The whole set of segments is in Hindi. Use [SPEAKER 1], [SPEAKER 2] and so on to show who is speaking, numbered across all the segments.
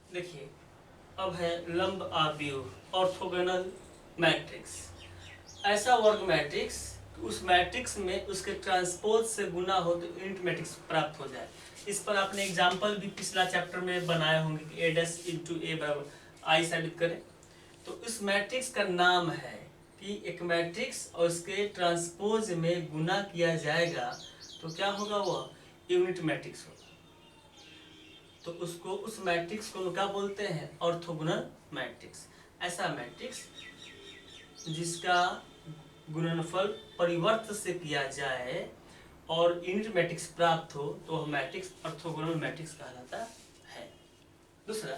[SPEAKER 1] देखिए, अब है लंब आव्यूह ऑर्थोगोनल मैट्रिक्स। ऐसा वर्ग मैट्रिक्स उस मैट्रिक्स में उसके ट्रांसपोज से गुना हो तो यूनिट मैट्रिक्स प्राप्त हो जाए। इस पर आपने एग्जाम्पल भी पिछला चैप्टर में बनाए होंगे कि a डैश इंटू ए बराबर आई साबित करें। तो इस मैट्रिक्स का नाम है कि एक मैट्रिक्स और उसके ट्रांसपोज में गुना किया जाएगा तो क्या होगा, वह यूनिट मैट्रिक्स होगा। तो उसको उस मैट्रिक्स को क्या बोलते हैं, ऑर्थोगोनल मैट्रिक्स। ऐसा मैट्रिक्स जिसका गुणनफल परिवर्त से किया जाए और यूनिट मैट्रिक्स प्राप्त हो तो वह मैट्रिक्स ऑर्थोगोनल मैट्रिक्स कहलाता है। दूसरा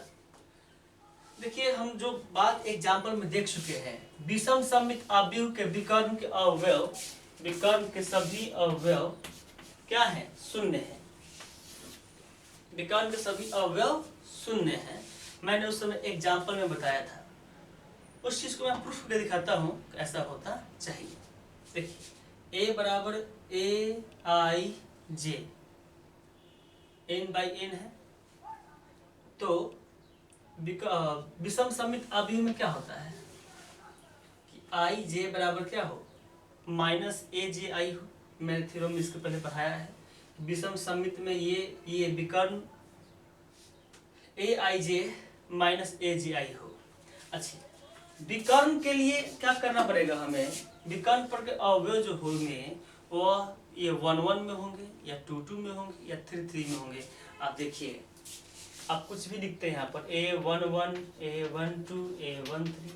[SPEAKER 1] देखिए, हम जो बात एग्जाम्पल में देख चुके हैं, विषम सममित आव्यूह के विकर्ण के अवयव, विकर्ण के सभी अवयव क्या है, शून्य है। विकर्ण के सभी अवयव शून्य है। मैंने उस समय एग्जाम्पल में बताया था, उस चीज को मैं प्रूफ करके दिखाता हूँ ऐसा होता चाहिए। देखिए, a बराबर ए आई जे एन बाई एन है, तो विषम सममित आव्यूह में क्या होता है कि आई जे बराबर क्या हो, माइनस ए जे आई हो। मैंने थ्योरम इसके पहले पढ़ाया है। विषम सममित में ये विकर्ण ए आई जे माइनस ए जे आई हो। अच्छा, विकर्ण के लिए क्या करना पड़ेगा हमें, विकर्ण पर के अवयव जो होंगे वह ये 1 1 में होंगे या 2 2 में होंगे या 3 3 में होंगे। आप देखिए, आप कुछ भी लिखते हैं यहाँ पर A1 1 A1 2 A1 3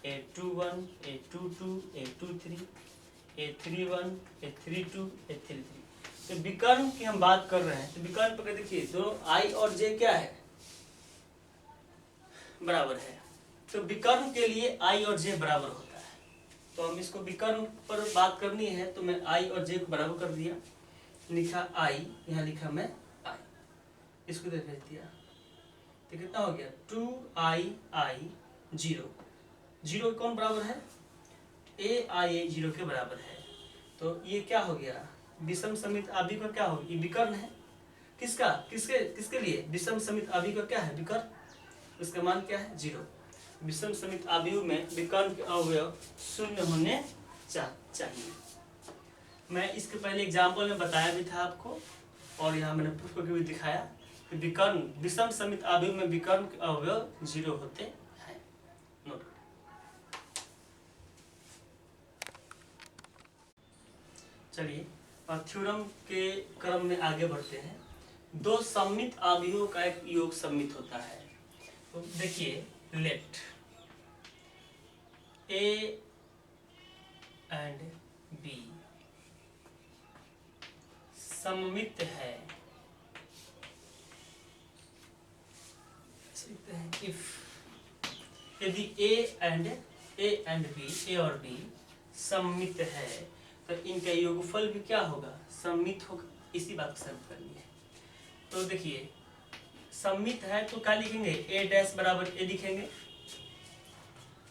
[SPEAKER 1] A2 1 A2 2 A2 3 A3 1 A3 2 A3 3। तो विकर्ण की हम बात कर रहे हैं, तो विकर्ण पर देखिए दोनों I और J क्या है, बराबर है। तो विकर्ण के लिए I और J बराबर होता है। तो हम इसको विकर्ण पर बात करनी है तो मैं I और J को बराबर कर दिया, लिखा I, यहाँ लिखा मैं I, इसको भेज दिया। तो कितना हो गया, 2I 0 0 कौन बराबर है, AI 0 के बराबर है। तो ये क्या हो गया, विषम सममित आव्यूह का क्या हो, ये विकर्ण है। किसका, किसके किसके लिए, विषम सममित आव्यूह का क्या है, विकर्ण। इसका मान क्या है, 0। विषम सममित आव्यूह में विकर्ण के अवयव शून्य होने चाहिए। मैं इसके पहले एग्जाम्पल में बताया भी था आपको, और यहाँ मैंने प्रूफ करके भी दिखाया कि विकर्ण विषम सममित आव्यूह में विकर्ण के अवयव 0 होते हैं। नोट। चलिए, और थ्योरम के क्रम में आगे बढ़ते हैं। दो सममित आव्यूहों का एक योग सममित होता है। तो देखिए, लेट A एंड B सममित है, इफ यदि A एंड B, A और B सममित है तो इनका योगफल भी क्या होगा, सममित होगा। इसी बात को साबित करनी है। तो देखिए, सममित है तो क्या लिखेंगे, A डैश बराबर A लिखेंगे।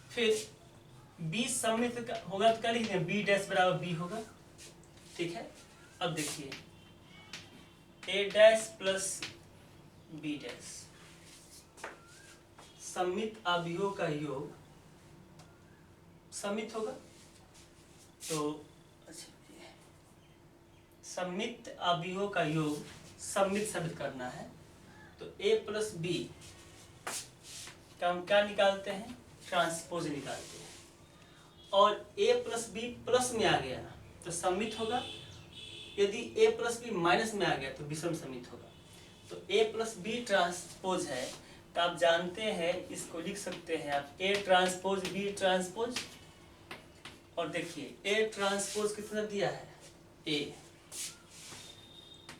[SPEAKER 1] फिर B सममित होगा तो क्या लिखेंगे, B डैश बराबर B होगा। ठीक है। अब देखिए, A dash plus B dash सममित आव्यूहों का योग सममित होगा। तो सममित आव्यूहों का योग सममित साबित करना है तो A प्लस B का हम क्या निकालते हैं, ट्रांसपोज निकालते हैं। और A प्लस B प्लस में आ गया तो सममित होगा, यदि A प्लस B माइनस में आ गया तो विषम सममित होगा। तो A प्लस B ट्रांसपोज है, तो आप जानते हैं इसको लिख सकते हैं आप A ट्रांसपोज B ट्रांसपोज। और देखिए, A ट्रांसपोज कितना दिया है, A,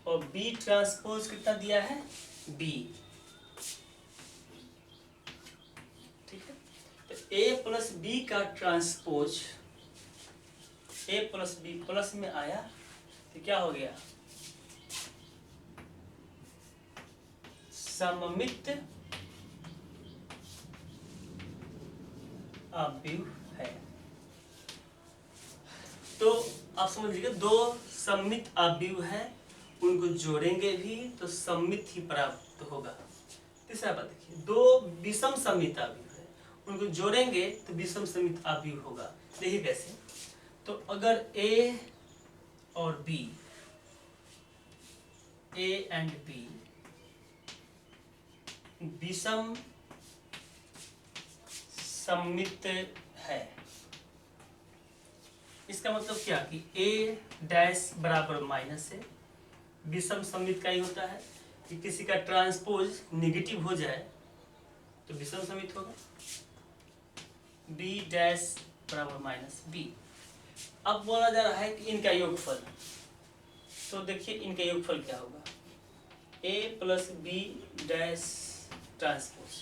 [SPEAKER 1] और B ट्रांसपोज कितना दिया है, B। ठीक है। तो A प्लस B का transpose A plus B plus में आया तो क्या हो गया, सममित आव्यूह है। तो आप समझ लीजिए, दो सममित आव्यूह है, उनको जोड़ेंगे भी तो सममित ही प्राप्त होगा। तीसरा बात देखिए, दो विषम समित आव्यूह है, उनको जोड़ेंगे तो विषम समित आव्यूह होगा। देखिए कैसे, तो अगर ए और बी, ए एंड बी विषम समित है, इसका मतलब क्या कि ए डैश बराबर माइनस है। विषम समित का ही होता है कि किसी का ट्रांसपोज निगेटिव हो जाए तो विषम समित होगा। बी डैश बराबर माइनस बी। अब बोला जा रहा है कि इनका योगफल, तो देखिए इनका योगफल क्या होगा, ए प्लस बी डैश ट्रांसपोज।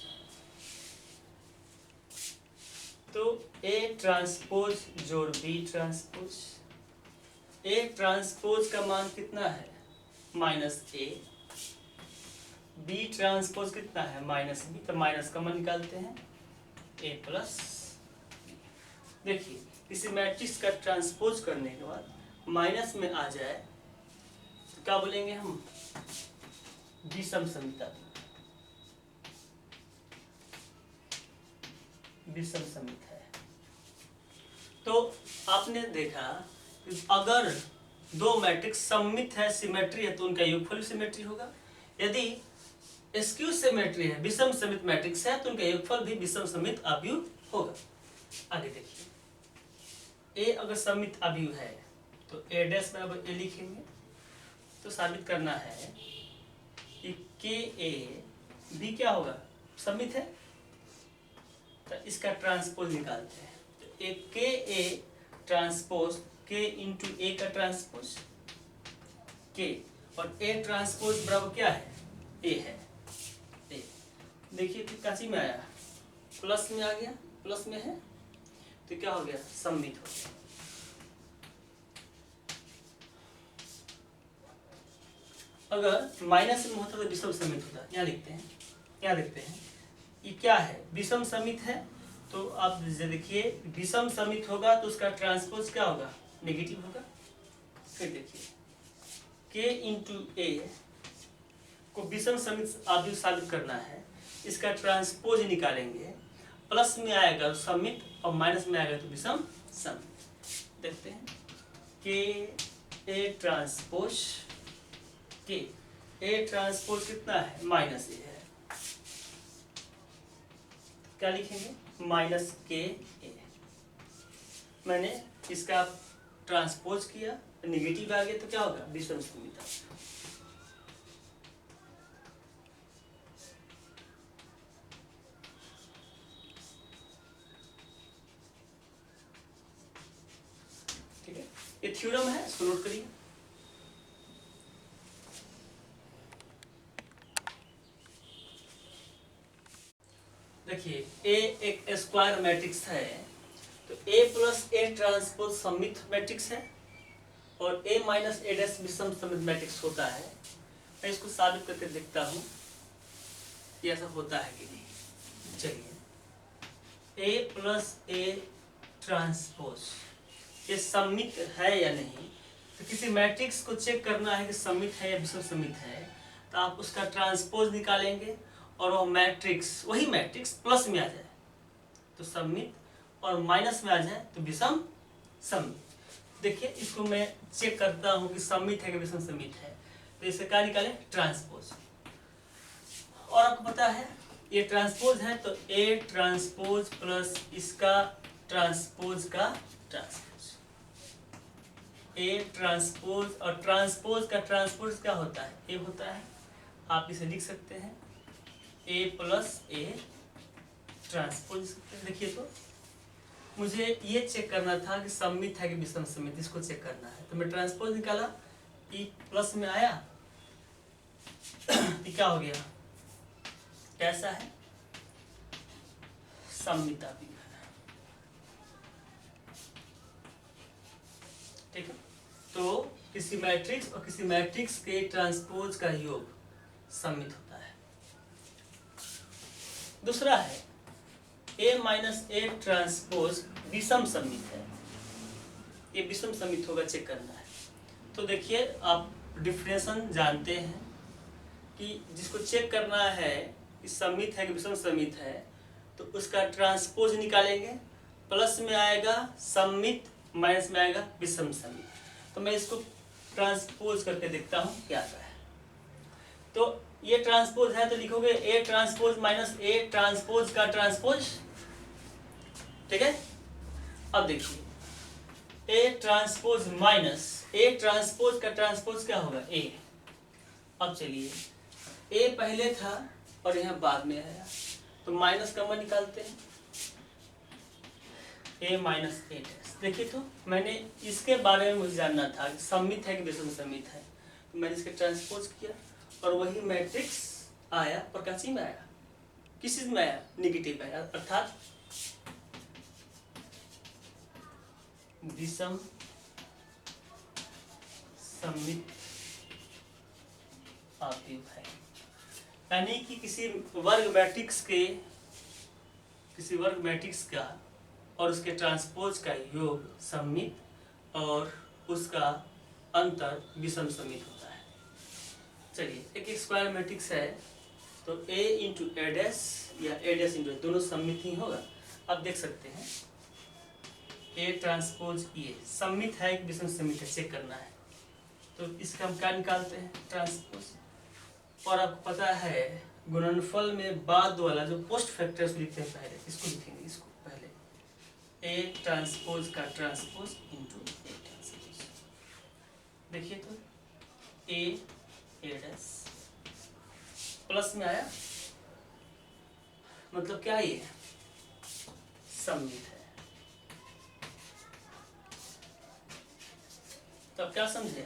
[SPEAKER 1] तो ए ट्रांसपोज जोड़ बी ट्रांसपोज, ए ट्रांसपोज का मान कितना है माइनस ए, बी ट्रांसपोज कितना है माइनस बी, तो माइनस का मान निकालते हैं ए प्लस। देखिए किसी मैट्रिक्स का ट्रांसपोज करने के बाद माइनस में आ जाए तो क्या बोलेंगे हम, विषम समित आव्यूह, विषम समित है। तो आपने देखा कि अगर दो मैट्रिक्स सममित है, सिमेट्री है, तो उनका योगफल सिमेट्री होगा। यदि स्क्यू सिमेट्री है, विषम समित मैट्रिक्स है, तो उनका योगफल भी विषम समित आव्यूह होगा। आगे देखिए, ए अगर समित आव्यूह है तो ए डैश बराबर ए लिखेंगे। तो साबित करना है कि के ए बी क्या होगा, समित है, तो इसका ट्रांसपोज निकालते हैं। तो एक के ए ट्रांसपोज के इंटू ए का ट्रांसपोज के, और ए ट्रांसपोज बराबर क्या है, ए है। ए देखिए काची में आया, प्लस में आ गया, प्लस में है तो क्या हो गया, सम्मित हो गया। अगर माइनस में होता तो विषम समित होता। यहाँ लिखते हैं, यहाँ देखते हैं ये क्या है, विषम समित है। तो आप देखिए विषम समित होगा तो उसका ट्रांसपोज क्या होगा, नेगेटिव होगा। फिर देखिए के इंटू ए को विषम समित आव्यूह साबित करना है, इसका ट्रांसपोज निकालेंगे, प्लस में आएगा समित और माइनस में आएगा तो विषम समित। देखते हैं के ए ट्रांसपोज के, ए ट्रांसपोज कितना है माइनस ए है, क्या लिखेंगे माइनस के ए। मैंने इसका ट्रांसपोज किया, नेगेटिव आ गया तो क्या होगा, विषम समित। ठीक है, ये थ्योरम है, इसको नोट करिए। देखिए ए एक स्क्वायर मैट्रिक्स है, तो A plus A transpose symmetric matrix है और ए माइनस ए डैश विषम समित मैट्रिक्स होता है। मैं इसको साबित करके देखता हूँ कि ऐसा होता है कि नहीं। चलिए, ए प्लस ए ट्रांसपोज ये समित है या नहीं, तो किसी मैट्रिक्स को चेक करना है कि समित है या विषम समित है, तो आप उसका ट्रांसपोज निकालेंगे और वो मैट्रिक्स, वही मैट्रिक्स प्लस में आ जाए तो समित और माइनस में आ जाए तो विषम समित। देखिए इसको मैं चेक करता हूँ कि समित है कि विषम समित है, तो इसे क्या निकालें, ट्रांसपोज। और आपको पता है ये ट्रांसपोज है तो ए ट्रांसपोज प्लस इसका ट्रांसपोज का ट्रांसपोज, ए ट्रांसपोज और ट्रांसपोज का ट्रांसपोज क्या होता है, ए होता है। आप इसे लिख सकते हैं ए प्लस ए ट्रांसपोज। देखिए तो मुझे ये चेक करना था कि समित है कि विषम समित, इसको चेक करना है, तो मैं ट्रांसपोज निकाला, ई प्लस में आया, ये क्या हो गया, कैसा है, समित आव्यूह है। ठीक है, तो किसी मैट्रिक्स और किसी मैट्रिक्स के ट्रांसपोज का योग समित होता है। दूसरा है ए माइनस ए ट्रांसपोज विषम समित है, ये विषम समित होगा, चेक करना है। तो देखिए आप डिफरेंशन जानते हैं कि जिसको चेक करना है कि सममित है कि विषम सममित है, तो उसका ट्रांसपोज निकालेंगे, प्लस में आएगा सममित, माइनस में आएगा विषम सममित। तो मैं इसको ट्रांसपोज करके देखता हूँ क्या आता है। तो ये ट्रांसपोज है तो लिखोगे A transpose minus A transpose का ट्रांसपोज, ठीक है। अब देखिए A transpose minus A transpose का ट्रांसपोज क्या होगा, ए। अब चलिए ए पहले था और यहाँ बाद में आया, तो माइनस कॉमन निकालते हैं, ए माइनस ए डैश। देखिए तो मैंने इसके बारे में मुझे जानना था कि सममित है कि विषम सममित है, तो मैंने इसके ट्रांसपोज किया और वही मैट्रिक्स आया। और किस में आया, किस चीज में आया, निगेटिव आया, अर्थात विषम सममित आव्यूह है। यानी कि किसी वर्ग मैट्रिक्स का और उसके ट्रांसपोज का योग सममित और उसका अंतर विषम सममित होता है। चलिए एक स्क्वायर मैट्रिक्स है, तो a इंटू ए डैश या ए डैश इंटू दोनों सममित ही होगा। अब देख सकते हैं ए ट्रांसपोज ए सममित है कि विषम सममित है, चेक करना है। तो इसका हम क्या निकालते हैं, ट्रांसपोज। और आपको पता है गुणनफल में बाद वाला जो पोस्ट फैक्टर्स लिखते हैं, पहले इसको लिखेंगे, इसको पहले ए ट्रांसपोज का ट्रांसपोज इंटू ए ट्रांसपोज। देखिए तो ए डैश प्लस में आया, मतलब क्या ये सममित है। तो अब क्या समझे,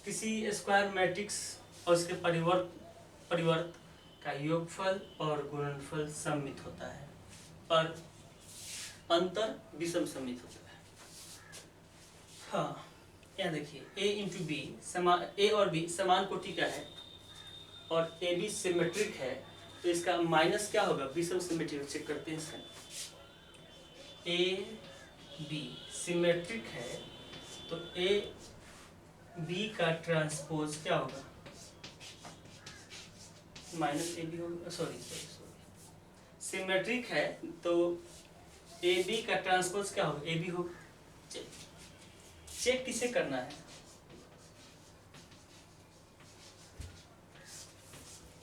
[SPEAKER 1] किसी स्क्वायर मैट्रिक्स और उसके परिवर्त का योगफल और गुणनफल सममित होता है और अंतर विषम सममित होता है। हाँ यहाँ देखिए ए इंटू बी समान, ए और बी समान कोटि का है और ए बी सिमेट्रिक है, तो इसका माइनस क्या होगा, विषम सिमेट्रिक। चेक करते हैं इसका, ए बी सिमेट्रिक है तो ए बी का ट्रांसपोज क्या होगा, माइनस ए बी होगा, सॉरी सिमेट्रिक है तो ए बी का ट्रांसपोज क्या होगा, ए बी होगा। चेक किसे करना है,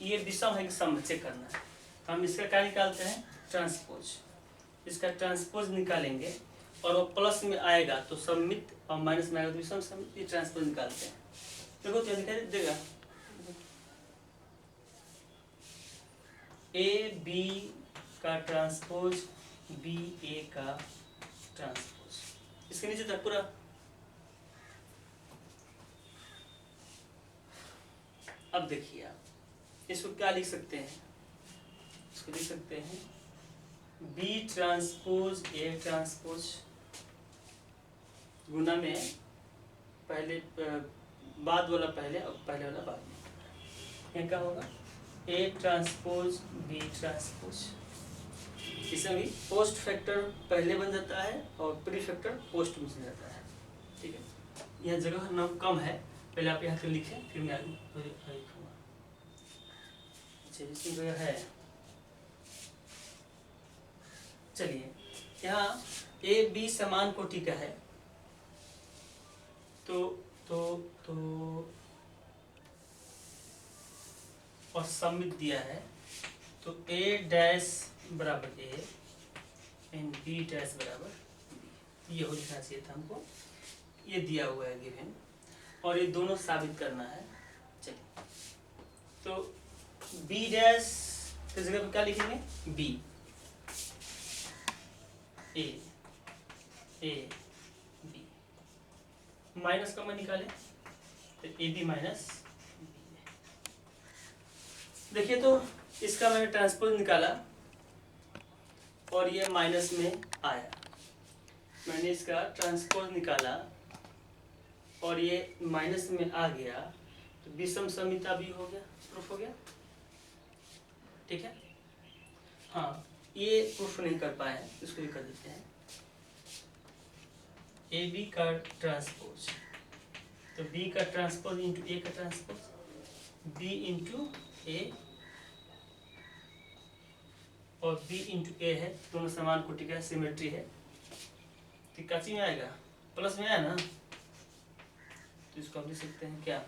[SPEAKER 1] ये विषम है कि सम, चेक करना है। हम इसका क्या निकालते हैं, ट्रांसपोज। इसका ट्रांसपोज निकालेंगे और वो प्लस में आएगा तो सममित और माइनस में आएगा तो विषम सममित। ये ट्रांसपोज निकालते हैं, देखो तो दिखाई देगा ए बी का ट्रांसपोज बी ए का ट्रांसपोज। इसके नीचे तक पूरा। अब देखिए आप इसको क्या लिख सकते हैं, इसको लिख सकते हैं बी ट्रांसपोज ए ट्रांसपोज गुना में पहले बाद वाला पहले और पहले वाला बाद में। यहाँ क्या होगा, ए ट्रांसपोज बी ट्रांसपोज। इसमें भी पोस्ट फैक्टर पहले बन जाता है और प्री फैक्टर पोस्ट में चल जाता है, ठीक है। यह जगह नाम कम है, पहले आप यहाँ पे लिखें फिर मैं आगे लिखूँगा। अच्छा इसमें जगह है, चलिए यहाँ ए बी समान कोटि का है तो और सममित दिया है, तो ए डैश बराबर ए एंड बी डैश बराबर बी, ये हो लिखना चाहिए था हमको। ये दिया हुआ है गिवन और ये दोनों साबित करना है। चलिए तो बी डैश की जगह पर क्या लिखेंगे, B A B, minus common निकाले तो ए बी माइनस बी। देखिए तो इसका मैंने ट्रांसपोज निकाला और ये माइनस में आया, मैंने इसका ट्रांसपोज निकाला और ये माइनस में आ गया, तो विषम सममिता भी हो गया, प्रूफ हो गया, ठीक है। हाँ ये प्रूफ नहीं कर पाए, इसको भी कर देते हैं। ए बी का ट्रांसपोज, तो बी का ट्रांसपोज इंटू ए का ट्रांसपोज, बी इंटू ए और b इंटू ए है, दोनों समान कोटि का सिमेट्री है। तो काची में आएगा, प्लस में आया ना, तो इसको हम लिख सकते हैं क्या,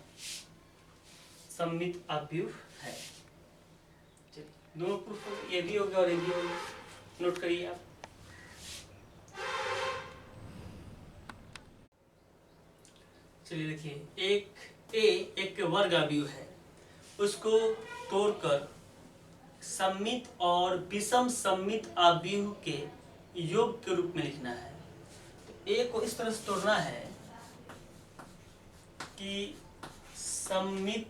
[SPEAKER 1] सममित अवयव है। चलिए दोनों प्रूफ हो, ये भी हो गया और ये भी हो गया, नोट करिए आप। चलिए देखिए, एक वर्ग अवयव है, उसको तोड़कर सममित और विषम सममित अवयव के योग के रूप में लिखना है। तो ए को इस तरह से तोड़ना है कि सममित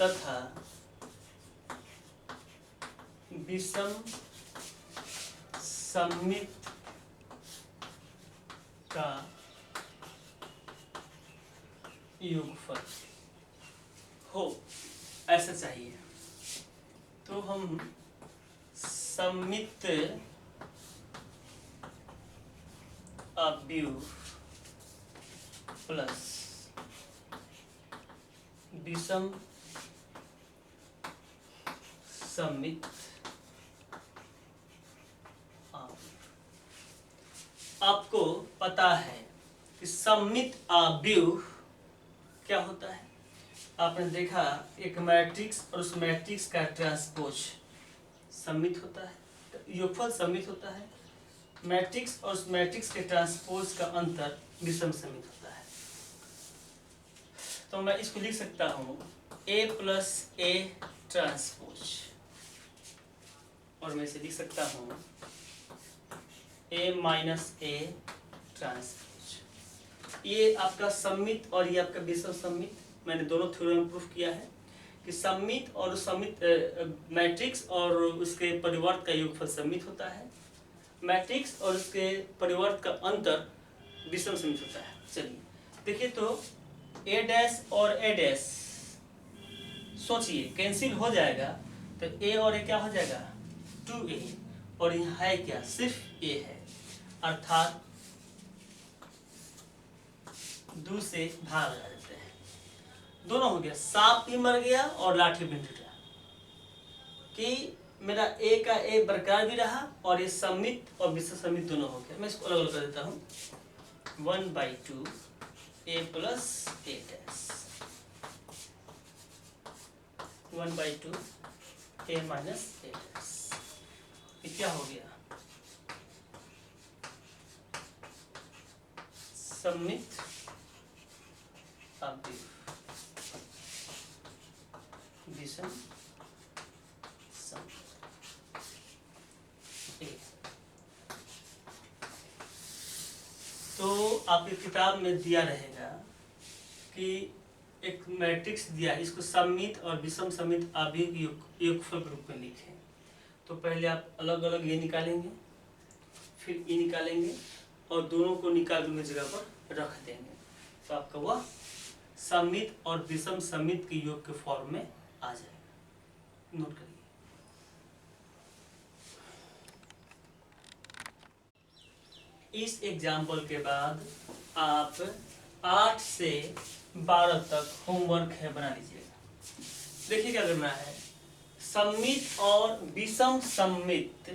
[SPEAKER 1] तथा विषम सममित का योगफल हो, ऐसा चाहिए। तो हम सममित अवयव प्लस विषम सममित अवयव। आपको पता है कि सममित अवयव क्या होता है। आपने देखा एक मैट्रिक्स और उस मैट्रिक्स का ट्रांसपोज सममित होता है, योगफल सममित होता है। मैट्रिक्स और उस मैट्रिक्स के ट्रांसपोज का अंतर विषम सममित होता है। तो मैं इसको लिख सकता हूँ a प्लस ए ट्रांसपोज, और मैं इसे लिख सकता हूँ a माइनस ए ट्रांसपोज। ये आपका सममित और ये आपका विषम सममित, मैंने दोनों थ्योरम प्रूफ किया है कि सममित और सममित मैट्रिक्स और उसके परिवर्त का योगफल सममित होता है, मैट्रिक्स और उसके परिवर्त का अंतर विषम सममित होता है। चलिए देखिए, तो ए डैश और ए डैश सोचिए कैंसिल हो जाएगा, तो ए और ए क्या हो जाएगा 2a, और यहाँ है क्या, सिर्फ a है, अर्थात 2 से भाग लगा देते हैं, दोनों हो गया, सांप भी मर गया और लाठी भी टूटा, कि मेरा ए का ए बरकरार भी रहा और ये सममित और विषम सममित दोनों हो गया। मैं इसको अलग अलग कर देता हूँ, 1/2 a plus A dash, 1/2 a minus A dash, ये क्या हो गया, सममित अवयव विषम सममित। तो आपकी किताब में दिया रहेगा कि एक मैट्रिक्स दिया है, इसको सममित और विषम सममित अवयव योगफल के रूप में लिखें। तो पहले आप अलग अलग ये निकालेंगे, फिर ये निकालेंगे और दोनों को निकाल दूंगे जगह पर रख देंगे, तो आपका वह सममित और विषम सममित के योग के फॉर्म में आ जाएगा। नोट करिए। इस एग्जाम्पल के बाद आप 8 से 12 तक होमवर्क है, बना लीजिएगा। देखिए क्या करना है, सममित और विषम सममित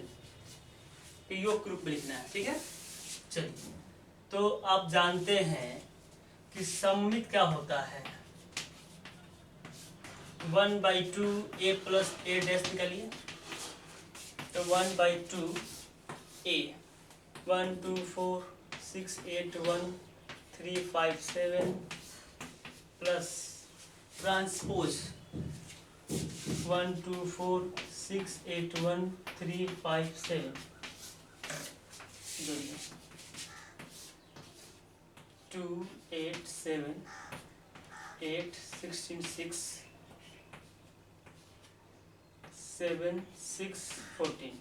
[SPEAKER 1] के योग के रूप में लिखना है, ठीक है। चलिए, तो आप जानते हैं कि सममित क्या होता है, 1/2 a प्लस ए डैश निकालिए, तो 1/2 a, 1 2 4 6 8 1 3 5 7 प्लस ट्रांसपोज 1 2 4 6 8 1 3 5 7, जोड़िए 2 8 7 8 16 6 7 6 14,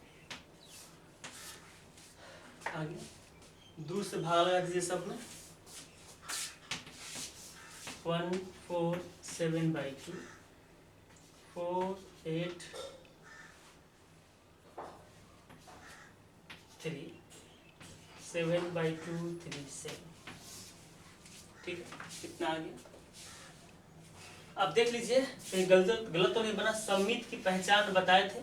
[SPEAKER 1] आगे 2 से भाग लगा दीजिए सब में, 1 4 7/2 4 8 3 7/2 3 7, ठीक है, कितना आ गया। अब देख लीजिए कहीं गलत तो नहीं बना। सममित की पहचान बताए थे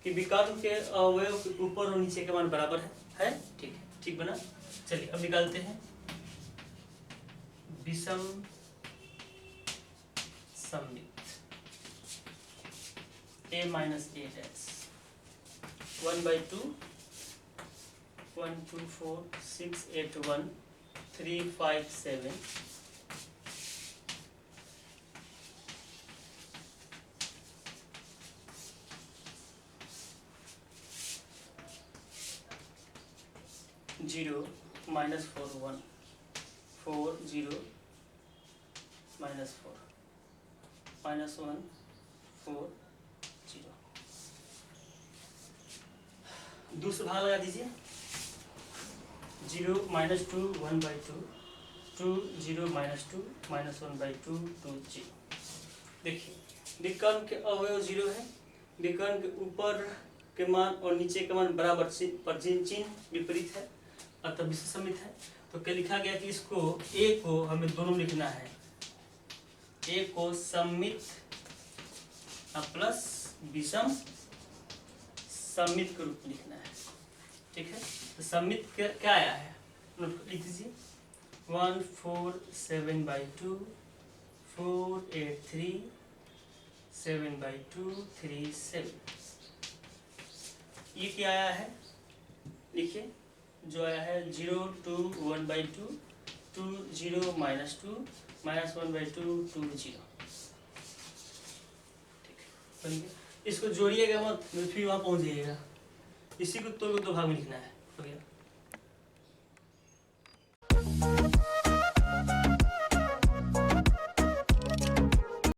[SPEAKER 1] कि विकर्ण के अवयव के ऊपर और नीचे के मान बराबर है? ठीक है, ठीक बना। चलिए अब निकालते हैं विषम सममित a minus a dash 1/2 1 2 4 6 8 1 3 5 7 0 minus 4 1 4 0 minus 4 minus 1 4 0। दूसरा भाग लगा दीजिए। 0 माइनस 2 1/2 2 0 माइनस 2 माइनस 1/2 2 0। देखिए विकर्ण के अवयव 0 है, विकर्ण के ऊपर के मान और नीचे के मान बराबर पर चिन्ह विपरीत है, अतः विषम सममित है। तो क्या लिखा गया कि इसको a को हमें दोनों लिखना है, a को सममित प्लस विषम सममित के रूप में लिखना है। ठीक है, तो सममित क्या आया है लिख दीजिए 147/2 483 7/2 37। ये क्या आया है लिखिए, जो आया है 0 2 1/2 2 0 माइनस 2 माइनस 1/2 2 0। ठीक है, इसको जोड़िएगा मत, फिर वहाँ पहुँच जाइएगा। इसी को तो 2 भाग में लिखना है। हो गया।